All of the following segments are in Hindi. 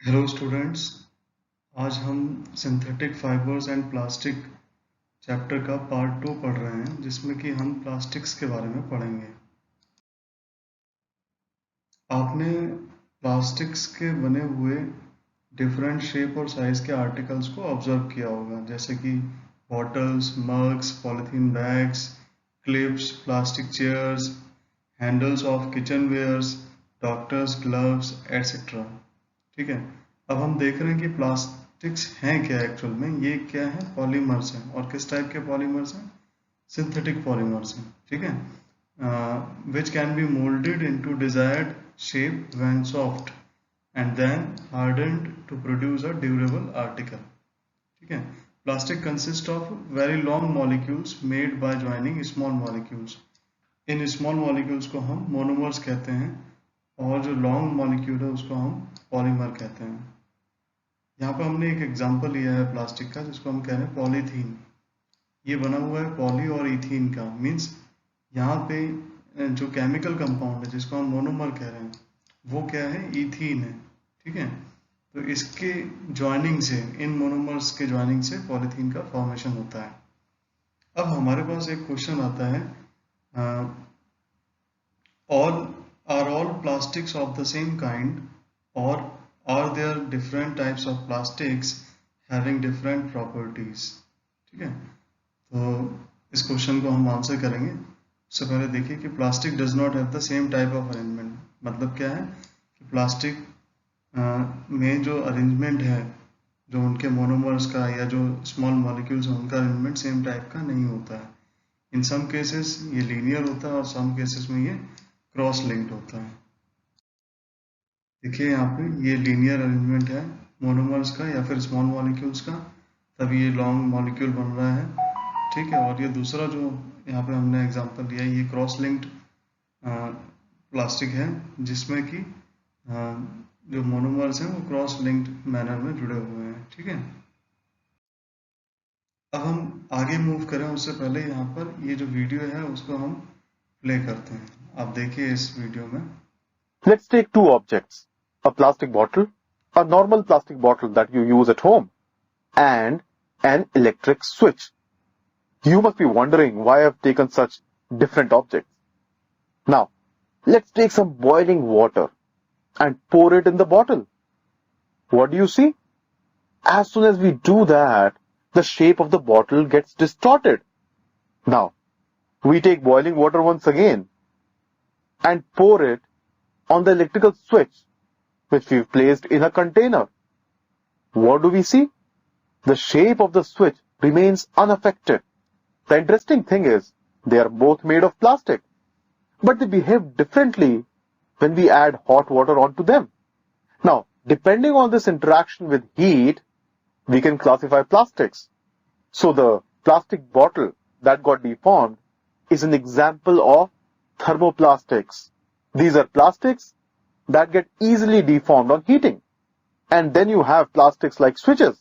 Hello students. आज हम synthetic fibres and plastic chapter का पार्ट 2 पढ़ रहे हैं, जिसमें कि हम प्लास्टिक्स के बारे में पढ़ेंगे। आपने प्लास्टिक्स के बने हुए डिफरेंट शेप और साइज के आर्टिकल्स को ऑब्जर्व किया होगा, जैसे कि bottles, mugs, polythene bags, clips, plastic chairs, handles of kitchen wares, doctors gloves etcetera. ठीक है। अब हम देख रहे हैं कि प्लास्टिक्स हैं क्या एक्चुअल में। ये क्या है? पॉलीमर्स हैं। और किस टाइप के पॉलीमर्स हैं? सिंथेटिक पॉलीमर्स हैं। ठीक है। Which can be moulded into desired shape when soft and then hardened to produce a durable article। ठीक है। Plastic consist of very long molecules made by joining small molecules. इन स्मॉल मॉलिक्यूल्स को हम मोनोमर्स कहते हैं, और जो लॉन्ग मॉलिक्यूल है उसको हम पॉलीमर कहते हैं। यहाँ पर हमने एक एग्जांपल लिया है प्लास्टिक का, जिसको हम कह रहे हैं पॉलीथीन। ये बना हुआ है पॉली और इथीन का। मीन्स यहाँ पे जो केमिकल कंपाउंड है जिसको हम मोनोमर कह रहे हैं, वो क्या है? इथीन है। ठीक है। तो इसके ज्वाइनिंग से, इन मोनोमर्स के ज्वाइनिंग से पॉलीथीन का फॉर्मेशन होता है। अब हमारे पास एक क्वेश्चन आता है, all all plastics of the same kind, or are there different types of plastics having different properties? ठीक है। तो इस क्वेश्चन को हम आंसर करेंगे। उससे पहले देखिए कि plastic does not have the same type of arrangement. मतलब क्या है कि प्लास्टिक में जो अरेंजमेंट है, जो उनके मोनोमर्स का या जो स्मॉल मॉलिक्यूल्स हैं उनका अरेंजमेंट सेम टाइप का नहीं होता है। इन सम केसेस ये लीनियर होता है और सम केसेस में ये क्रॉस लिंक्ड होता है। देखिए यहाँ पे ये लीनियर अरेंजमेंट है मोनोमर्स का या फिर स्मॉल मॉलिक्यूल्स का, तभी ये लॉन्ग मॉलिक्यूल बन रहा है। ठीक है। और ये दूसरा जो यहाँ पे हमने एग्जांपल लिया है, ये क्रॉस लिंक्ड प्लास्टिक है, जिसमें कि जो मोनोमर्स हैं वो क्रॉस लिंक्ड मैनर में जुड़े हुए हैं। ठीक है। अब हम आगे मूव करें उससे पहले यहाँ पर ये जो वीडियो है उसको हम प्ले करते हैं। आप देखिए इस वीडियो में। Let's take two objects, a plastic bottle, a normal plastic bottle that you use at home, and an electric switch. You must be wondering why I've taken such different objects. Now, let's take some boiling water and pour it in the bottle. What do you see? As soon as we do that, the shape of the bottle gets distorted. Now, we take boiling water once again and pour it on the electrical switch which we've placed in a container. What do we see? The shape of the switch remains unaffected. The interesting thing is, they are both made of plastic, but they behave differently when we add hot water onto them. Now, depending on this interaction with heat, we can classify plastics. So the plastic bottle that got deformed is an example of thermoplastics. These are plastics that get easily deformed on heating. And then you have plastics like switches,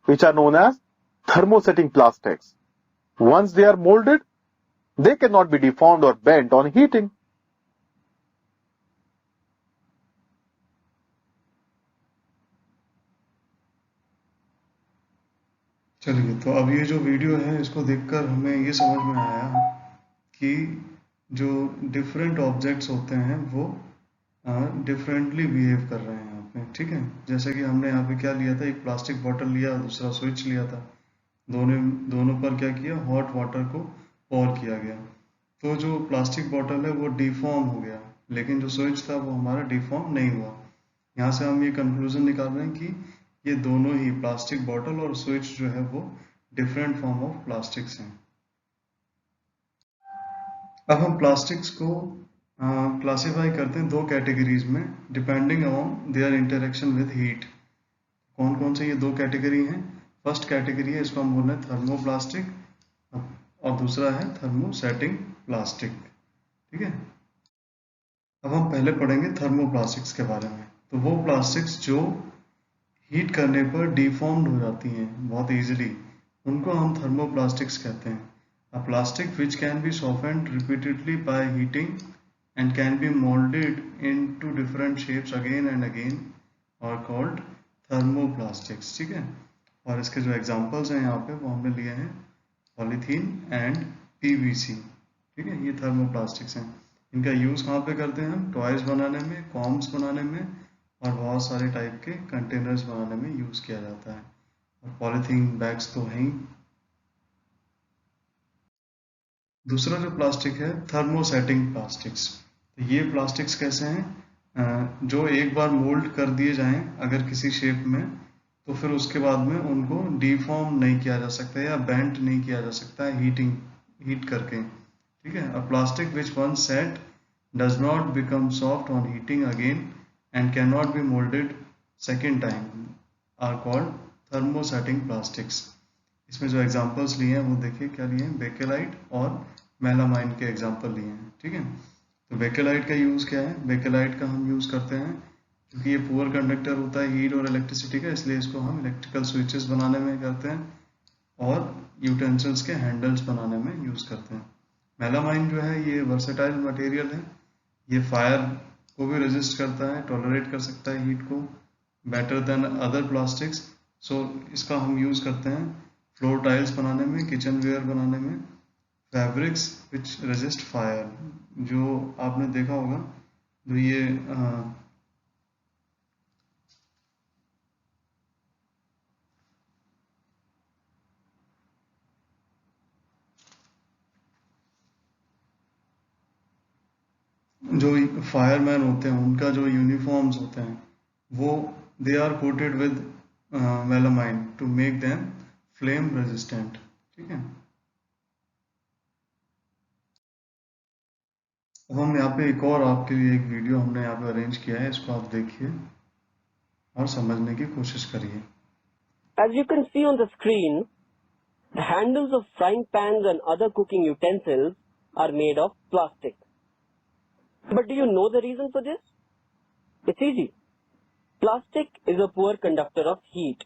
which are known as thermosetting plastics. Once they are molded, they cannot be deformed or bent on heating. चलिए, तो अब ये जो वीडियो है इसको देखकर हमें ये समझ में आया कि जो डिफरेंट ऑब्जेक्ट्स होते हैं वो डिफरेंटली बिहेव कर रहे हैं यहाँ पे। ठीक है। जैसे कि हमने यहाँ पे क्या लिया था, एक प्लास्टिक बॉटल लिया, दूसरा स्विच लिया था। दोनों दोनों पर क्या किया? हॉट वाटर को पोर किया गया। तो जो प्लास्टिक बॉटल है वो डिफॉर्म हो गया, लेकिन जो स्विच था वो हमारा डिफॉर्म नहीं हुआ। यहाँ से हम ये कंक्लूजन निकाल रहे हैं कि ये दोनों ही प्लास्टिक बॉटल और स्विच जो है वो डिफरेंट फॉर्म ऑफ प्लास्टिक्स हैं। अब हम प्लास्टिक्स को क्लासिफाई करते हैं दो कैटेगरीज में, depending on their interaction with heat. कौन कौन से ये दो कैटेगरी हैं? फर्स्ट कैटेगरी है, इसको हम बोल रहे हैं थर्मोप्लास्टिक, और दूसरा है थर्मोसेटिंग प्लास्टिक। ठीक है। अब हम पहले पढ़ेंगे थर्मोप्लास्टिक्स के बारे में। तो वो प्लास्टिक्स जो हीट करने पर डिफॉर्म्ड हो जाती हैं बहुत इजीली, उनको हम थर्मोप्लास्टिक्स कहते हैं। A plastic which can be softened repeatedly by heating and can be molded into different shapes again and again are called thermoplastics, ठीक है। और इसके जो एग्जांपल्स हैं यहाँ पे वो हमने लिए हैं पॉलीथीन एंड पीवीसी, ठीक है। ये थर्मोप्लास्टिक्स हैं। इनका यूज़ कहाँ पे करते हैं हम? टॉयज बनाने में, कॉम्स बनाने में और बहुत सारे टाइप के कंटेनर्स बनाने में यूज़ किया जाता है। और पॉलीथीन बैग्स तो हैं ही। दूसरा जो प्लास्टिक है, थर्मोसेटिंग प्लास्टिक्स। तो ये प्लास्टिक्स कैसे हैं? जो एक बार मोल्ड कर दिए जाएं अगर किसी शेप में, तो फिर उसके बाद में उनको डीफॉर्म नहीं किया जा सकता या बेंट नहीं किया जा सकता है हीट करके, ठीक है। A plastic which once set does not become soft on heating again and can not be moulded second time are called thermosetting plastics. इसमें जो एग्जांपल्स लिए हैं वो देखिए क्या लिए हैं, बेकेलाइट और मेलामाइन के एग्जांपल लिए हैं, ठीक है। तो बेकेलाइट का यूज़ क्या है? बेकेलाइट का हम यूज़ करते हैं क्योंकि ये पुअर कंडक्टर होता है हीट और इलेक्ट्रिसिटी का, इसलिए इसको हम इलेक्ट्रिकल स्विचेस बनाने में करते हैं और यूटेंसिल्स के हैंडल्स बनाने में यूज़ करते हैं। मेलामाइन जो है ये वर्सेटाइल मटेरियल है। ये फायर को भी रेजिस्ट करता है, टॉलरेट कर सकता है हीट को बेटर देन अदर प्लास्टिक्स। सो इसका हम यूज़ करते हैं फ्लोर टाइल्स बनाने में, किचन वेयर बनाने में, फैब्रिक्स विच रेजिस्ट फायर। जो आपने देखा होगा, जो ये जो फायरमैन होते हैं उनका जो यूनिफॉर्म्स होते हैं वो they are coated with melamine to make them flame resistant, ठीक है। अब हम यहाँ पे एक और आपके लिए एक वीडियो हमने यहाँ पे अरेंज किया है, इसको आप देखिए और समझने की कोशिश करिए। As you can see on the screen, the handles of frying pans and other cooking utensils are made of plastic. But do you know the reason for this? It's easy. Plastic is a poor conductor of heat,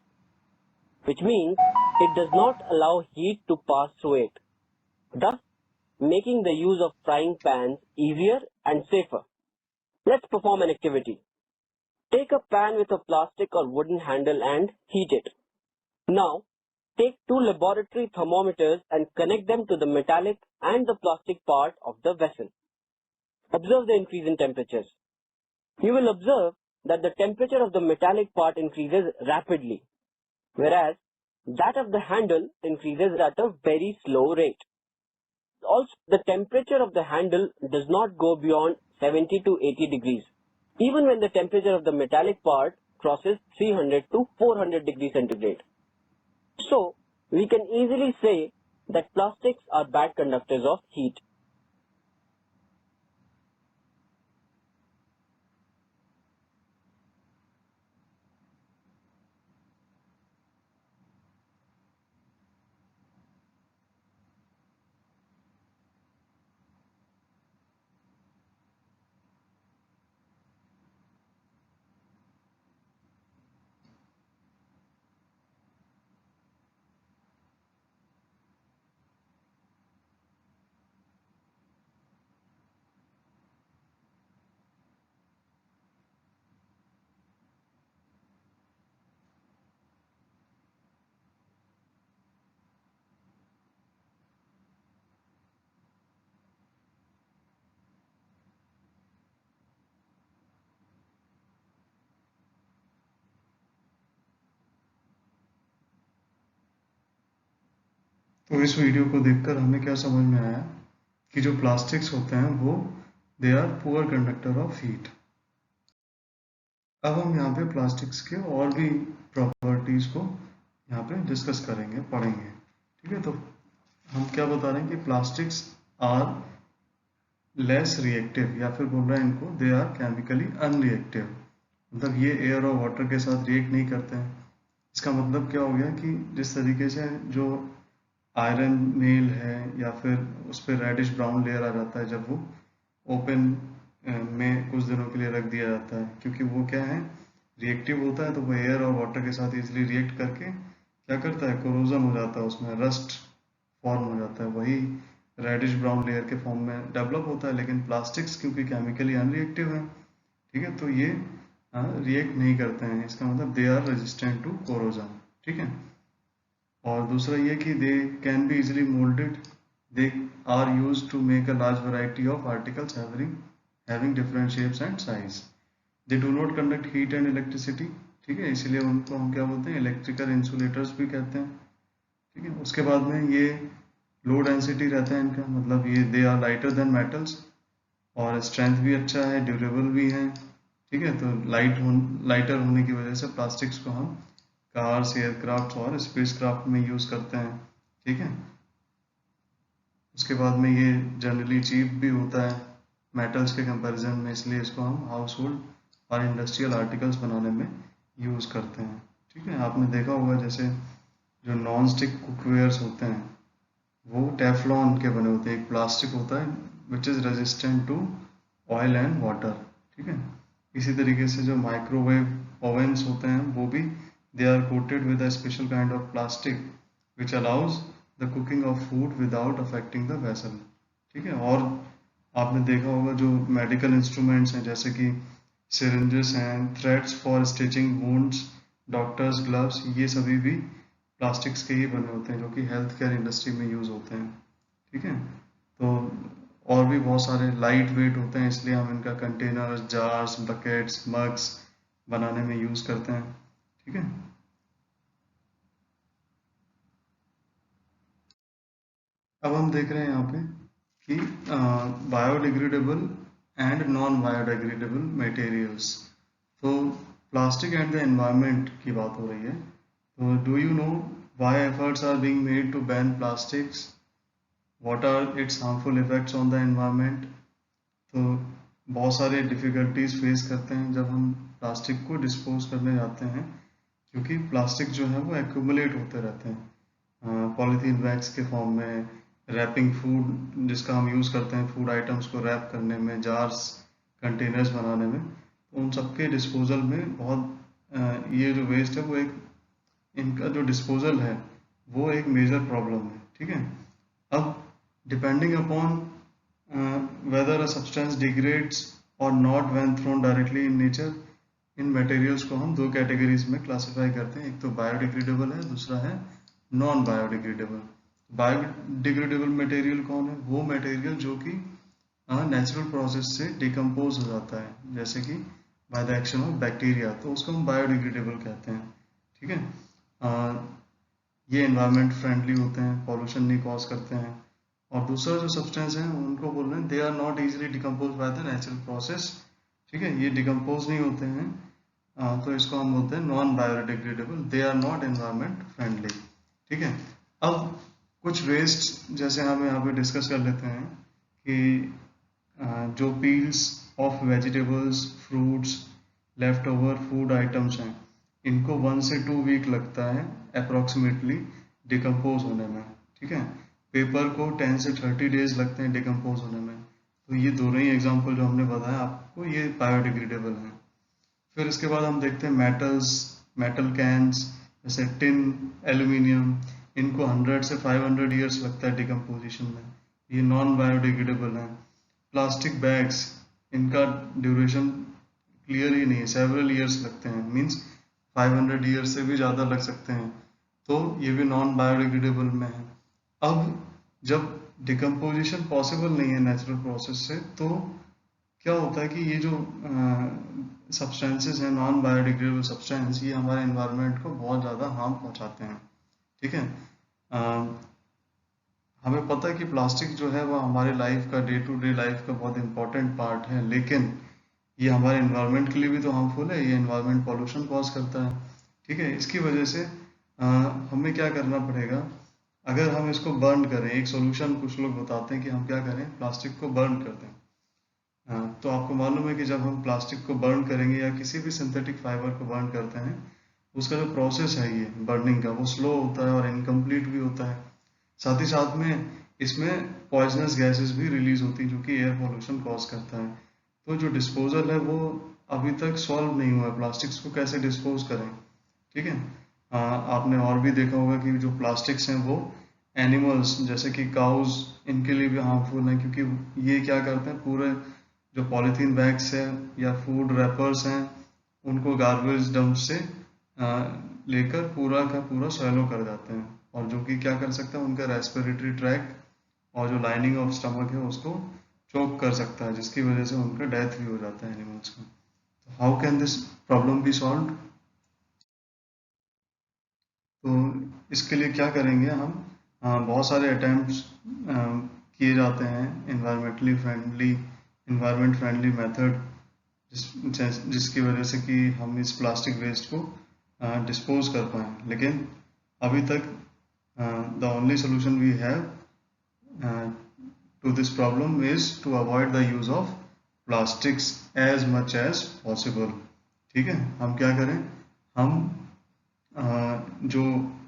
which means it does not allow heat to pass through it, thus making the use of frying pans easier and safer. Let's perform an activity. Take a pan with a plastic or wooden handle and heat it. Now, take two laboratory thermometers and connect them to the metallic and the plastic part of the vessel. Observe the increase in temperatures. You will observe that the temperature of the metallic part increases rapidly, whereas that of the handle increases at a very slow rate. Also, the temperature of the handle does not go beyond 70 to 80 degrees, even when the temperature of the metallic part crosses 300 to 400 degrees centigrade. So, we can easily say that plastics are bad conductors of heat. तो इस वीडियो को देखकर हमें क्या समझ में आया कि जो प्लास्टिक्स होते हैं वो they are poor conductor of heat. अब हम यहाँ पे प्लास्टिक्स के और भी प्रॉपर्टीज को यहाँ पे डिस्कस करेंगे, पढ़ेंगे, ठीक है। तो हम क्या बता रहे हैं कि प्लास्टिक्स आर लेस रिएक्टिव, या फिर बोल रहे हैं इनको दे आर केमिकली अनरिएक्टिव। मतलब ये एयर और वाटर के साथ रिएक्ट नहीं करते हैं। इसका मतलब क्या हो गया कि जिस तरीके से जो आयरन नेल है या फिर उस पर रेडिश ब्राउन लेयर आ जाता है जब वो ओपन में कुछ दिनों के लिए रख दिया जाता है, क्योंकि वो क्या है, रिएक्टिव होता है, तो वो एयर और वाटर के साथ इजिली रिएक्ट करके क्या करता है, कोरोजन हो जाता है, उसमें रस्ट फॉर्म हो जाता है, वही रेडिश ब्राउन लेयर के फॉर्म में डेवलप होता है। लेकिन प्लास्टिक्स क्योंकि केमिकली अनरिएक्टिव है, ठीक है, तो ये रिएक्ट नहीं करते हैं, इसका मतलब they are resistant to corrosion, ठीक है। और दूसरा ये कि they can be easily moulded, they are use to make a large variety of articles having different shapes and size, they do not conduct heat and electricity, ठीक है, इसीलिए उनको हम क्या बोलते हैं, इलेक्ट्रिकल इंसुलेटर्स भी कहते हैं, ठीक है। उसके बाद में ये लो डेंसिटी रहता है इनका, मतलब ये they are lighter than metals, और स्ट्रेंथ भी अच्छा है, ड्यूरेबल भी है, ठीक है। तो लाइटर होने की वजह से प्लास्टिक्स को हम कार्स, एयरक्राफ्ट और स्पेसक्राफ्ट में यूज़ करते हैं, ठीक है। उसके बाद में ये जनरली चीप भी होता है मेटल्स के कंपैरिजन में, इसलिए इसको हम हाउस होल्ड और इंडस्ट्रियल आर्टिकल्स बनाने में यूज़ करते हैं, ठीक है। आपने देखा होगा जैसे जो नॉन स्टिक कुकवेयर्स होते हैं वो टेफ्लॉन के बने होते हैं, एक प्लास्टिक होता है which is resistant to oil and water, ठीक है। इसी तरीके से जो माइक्रोवेव ओवन्स होते हैं वो भी they are coated with a special kind of plastic which allows the cooking of food without affecting the vessel, ठीक है। और आपने देखा होगा जो मेडिकल इंस्ट्रूमेंट्स हैं जैसे कि सिरिंजेस हैं, threads for stitching wounds, doctors gloves, ये सभी भी प्लास्टिक्स के ही बने होते हैं जो कि हेल्थ केयर इंडस्ट्री में यूज़ होते हैं, ठीक है। तो और भी बहुत सारे लाइट वेट होते हैं, इसलिए हम इनका कंटेनर्स, जार्स, बकेट्स, मग्स बनाने में यूज़ करते हैं, ठीक है। अब हम देख रहे हैं यहाँ पे कि biodegradable and non biodegradable materials. तो प्लास्टिक एंड द एनवायरनमेंट की बात हो रही है, तो do you know why efforts are being made to ban plastics, what are its harmful effects on the environment. तो बहुत सारे डिफ़िकल्टीज फेस करते हैं जब हम प्लास्टिक को डिस्पोज करने जाते हैं, क्योंकि प्लास्टिक जो है वो एक्यूमुलेट होते रहते हैं पॉलीथीन बैग्स के फॉर्म में, रैपिंग फूड जिसका हम यूज़ करते हैं फूड आइटम्स को रैप करने में, जार्स, कंटेनर्स बनाने में, तो उन सबके डिस्पोजल में बहुत ये जो वेस्ट है वो एक, इनका जो डिस्पोजल है वो एक मेजर प्रॉब्लम है, ठीक है। अब depending upon whether a substance degrades or not when thrown directly in nature, in materials को हम दो कैटेगरीज में क्लासिफाई करते हैं, एक तो बायोडिग्रेडेबल है, दूसरा है नॉन बायोडिग्रेडेबल। बायोडिग्रेडेबल मटेरियल कौन है, वो मटेरियल जो कि नेचुरल प्रोसेस से डिकम्पोज हो जाता है, जैसे कि by the action of bacteria, तो उसको हम बायोडिग्रेडेबल कहते हैं, ठीक है। ये एनवायरनमेंट फ्रेंडली होते हैं, पॉल्यूशन नहीं कॉज करते हैं। और दूसरा जो सब्सटेंस है उनको बोल रहे हैं they are not easily decompose by the natural process, ठीक है, ये डिकम्पोज नहीं होते हैं, तो इसको हम बोलते हैं non biodegradable, they are not environment friendly, ठीक है। अब कुछ वेस्ट जैसे हम यहाँ पे डिस्कस कर लेते हैं कि जो peels of vegetables, fruits, left over food items हैं, इनको 1 से 2 वीक लगता है अप्रोक्सीमेटली डिकम्पोज होने में, ठीक है। पेपर को 10 से 30 डेज लगते हैं डिकम्पोज होने में। तो ये दोनों ही एग्जांपल जो हमने बताया आपको ये बायोडिग्रेडेबल हैं। फिर इसके बाद हम देखते हैं मेटल्स, मेटल कैंस जैसे टिन, एल्यूमिनियम, इनको 100 से 500 ईयर्स लगता है डिकम्पोजिशन में, ये नॉन बायोडिग्रेडेबल हैं। प्लास्टिक बैग्स, इनका ड्यूरेशन क्लियर ही नहीं है, सेवरल ईयर्स लगते हैं, मीन्स 500 ईयर्स से भी ज़्यादा लग सकते हैं, तो ये भी नॉन बायोडिग्रेडेबल में है। अब जब डिकम्पोजिशन पॉसिबल नहीं है नेचुरल प्रोसेस से, तो क्या होता है कि ये जो सब्सटेंसेस हैं, नॉन बायोडिग्रेडेबल सब्सटेंस, ये हमारे एनवायरनमेंट को बहुत ज़्यादा हार्म पहुंचाते हैं, ठीक है। हमें पता है कि प्लास्टिक जो है वो हमारे लाइफ का, डे टू डे लाइफ का बहुत इंपॉर्टेंट पार्ट है, लेकिन ये हमारे एनवायरनमेंट के लिए भी तो हार्मफुल है, ये एनवायरनमेंट पॉल्यूशन कॉज करता है, ठीक है। इसकी वजह से हमें क्या करना पड़ेगा, अगर हम इसको बर्न करें, एक सोल्यूशन कुछ लोग बताते हैं कि हम क्या करें, प्लास्टिक को बर्न कर दें। तो आपको मालूम है कि जब हम प्लास्टिक को बर्न करेंगे या किसी भी सिंथेटिक फाइबर को बर्न करते हैं, उसका जो प्रोसेस है ये बर्निंग का, वो स्लो होता है और इनकम्प्लीट भी होता है। साथ ही साथ में इसमें पॉइजनस गैसेस भी रिलीज होती हैं जो कि एयर पोल्यूशन कॉज करता है। तो जो डिस्पोजल है वो अभी तक सॉल्व नहीं हुआ है, प्लास्टिक्स को कैसे डिस्पोज करें, ठीक है। आपने और भी देखा होगा कि जो प्लास्टिक्स हैं वो एनिमल्स जैसे कि काउज, इनके लिए भी हार्मफुल हैं, क्योंकि ये क्या करते हैं, पूरे जो पॉलीथीन बैग्स हैं या फूड रैपर्स हैं उनको गार्बेज डंप से लेकर पूरा का पूरा सैलो कर जाते हैं, और जो कि क्या कर सकता है, उनका रेस्पिरेटरी ट्रैक और जो लाइनिंग ऑफ स्टमक है उसको चोक कर सकता है, जिसकी वजह से उनका डेथ भी हो जाता है एनिमल्स का। तो how can this problem be solve? तो इसके लिए क्या करेंगे हम, बहुत सारे अटेम्प्ट्स किए जाते हैं इन्वायरमेंट फ्रेंडली मेथड, जिसकी वजह से कि हम इस प्लास्टिक वेस्ट को डिस्पोज कर पाएँ, लेकिन अभी तक the only solution we have to this problem is to avoid the use of plastics as much as possible। ठीक है, हम क्या करें, हम जो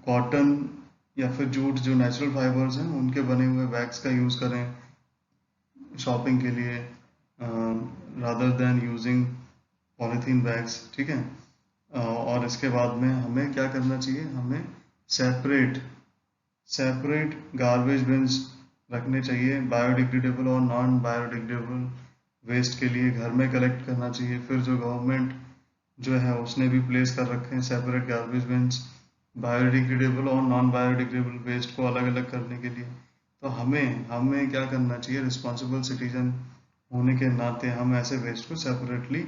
कॉटन या फिर जूट, जो नेचुरल फाइबर्स हैं, उनके बने हुए बैग्स का यूज़ करें शॉपिंग के लिए, rather than using polythene bags. ठीक है, और इसके बाद में हमें क्या करना चाहिए, हमें सेपरेट गार्बेज बिन्स रखने चाहिए, बायोडिग्रेडेबल और नॉन बायोडिग्रेडेबल वेस्ट के लिए घर में कलेक्ट करना चाहिए। फिर जो गवर्नमेंट जो है उसने भी प्लेस कर रखे हैं सेपरेट गार्बेज बिन्स, बायोडिग्रेडेबल और नॉन बायोडिग्रेडेबल वेस्ट को अलग अलग करने के लिए। तो हमें क्या करना चाहिए, रिस्पॉन्सिबल सिटीजन होने के नाते हम ऐसे वेस्ट को सेपरेटली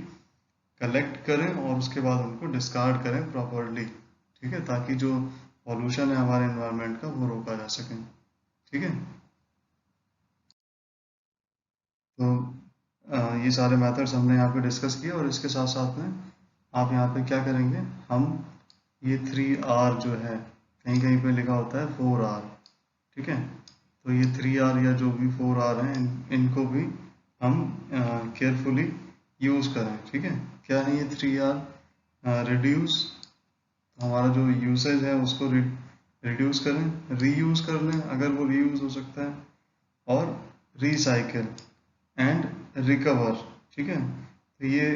कलेक्ट करें और उसके बाद उनको डिस्कार्ड करें प्रॉपरली। ठीक है, ताकि जो पॉल्यूशन है हमारे एनवायरनमेंट का वो रोका जा सके। ठीक है, तो ये सारे मेथड्स हमने यहाँ पे डिस्कस किए, और इसके साथ साथ में आप यहाँ पे क्या करेंगे, हम ये 3R जो है, कहीं कहीं पे लिखा होता है 4R। ठीक है, तो ये 3R या जो भी 4R हैं, इनको भी हम केयरफुली यूज़ करें। ठीक है, क्या है ये 3R? रिड्यूस, हमारा जो यूसेज है उसको रिड्यूस करें, रीयूज़ कर लें अगर वो रीयूज़ हो सकता है, और रिसाइकिल एंड रिकवर। ठीक है, तो ये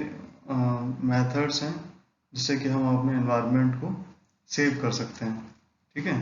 मेथड्स हैं जिससे कि हम अपने एनवायरनमेंट को सेव कर सकते हैं। ठीक है।